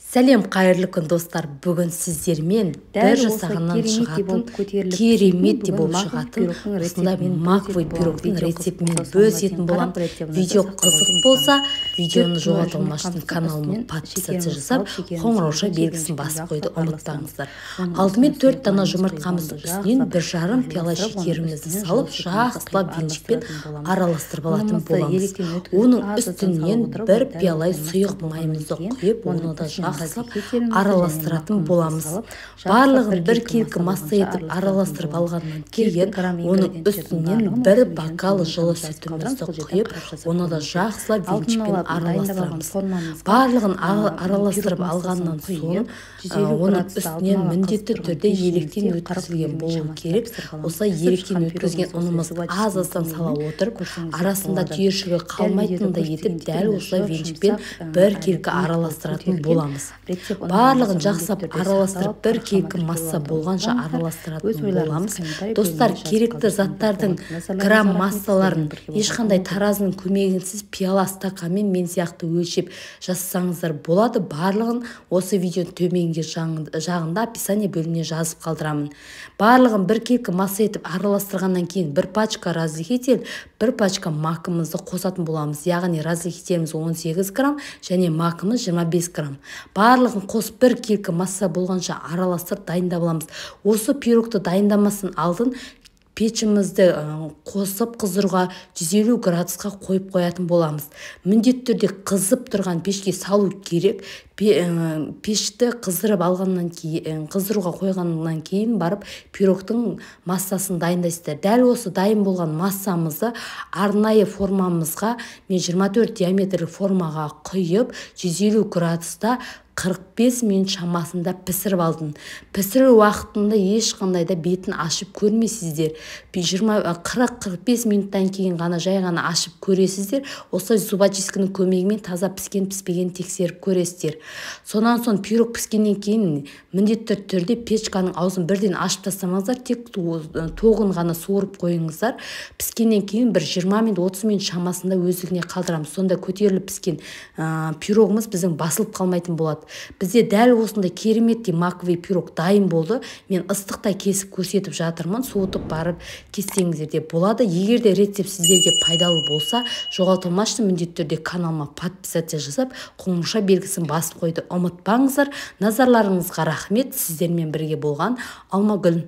Сәлем, қайырлы күн достар. Бүгін сіздермен бір жасағаннан шығатын, керемет деп болып шығатын осындай маквой пирогтың рецептімен бөлісетін болам. Видео қызық болса, видеоны жоғалтылмасын каналыма подписаться жасап, қоңырауша белгісін басып қойды ұмытпаңыздар. Алдымен 4 дана жұмыртқамыздың үстінен 1,5 пиала шекерімізді салып, жақсылап венчикпен араластырып алатын боламыз. Оның үстінен 1 пиала сұйық майымызды құйып, оны да жақсылап араластыратын боламыз. Барлығын бір келкі масса етіп араластырып алғаннан кейін, оның үстінен 1 бокал жылы сүтімізді құйып, оны да жақсылап венчикпен араластырамыз. Барлығын араластырып алғаннан соң, оның үстінен міндетті түрде електен өткізілген болу керек. Осылай електен өткізген ұнымызды аз-аздан сала отырып, арасында түйіршігі қалмайтындай етіп, дәл осылай венчикпен бір келкі араластыратын боламыз. Барлығын жақсап араластырып, бір келкі масса болғанша араластыратын боламыз. Достар, керекті заттардың грамм массаларын ешқандай таразының көмегінсіз пиала стаканмен мен сияқты өлшеп жазсаңыздар болады. Барлығын осы видеоның төменгі жағында описание бөліміне жазып қалдырамын. Барлығын бір келкі масса етіп араластырғаннан кейін 1 пачка разрыхитель, 1 пачка макымызды қосатын боламыз. Яғни разрыхителіміз 18 грамм және макымыз 25 грамм. Барлығын қосып 1 келкі масса болғанша араластырып дайындап аламыз. Осы пирогты дайындамасын алдын пешімізді қосып қыздыруға 150 градусқа қойып қоятын боламыз. Міндетті түрде қызып тұрған пешке салу керек. Пешті қыздырып алғаннан кейін, қыздыруға қойғаннан кейін барып пирогтың массасын дайындайсыздар. Дәл осы дайын болған массамызды арнайы формамызға, мен 24 диаметрлік формаға құйып, 150 градуста 45 минут шамасында пісіріп алдым. Пісіру уақытында ешқандай да бетін ашып көрмейсіздер. 40-45 минуттан кейін ғана жай ғана ашып көресіздер. Осылай зубочистканың көмегімен таза піскен-піспеген тексеріп көресіздер. Сонан соң пирог піскеннен кейін міндетті түрде печканың аузын бірден ашып тастамаңыздар, тек тоғын ғана суырып қойыңыздар. Піскеннен кейін бір 20 минут 30 минут шамасында өздігіне қалдырамыз. Сонда көтеріліп піскен пирогымыз біздің басылып қалмайтын болады. Бізде дәл осындай кереметтей маквой пирог дайын болды. Мен ыстықтай кесіп көрсетіп жатырмын. Суытып барып кессеңіздер де болады. Егер де рецепт сіздерге пайдалы болса, жоғалтылмасын міндетті түрде каналыма подписаться жасап, қоңырауша белгісін басып қойды ұмытпаңыздар. Назарларыңызға рахмет. Сіздермен бірге болған Алмагүл.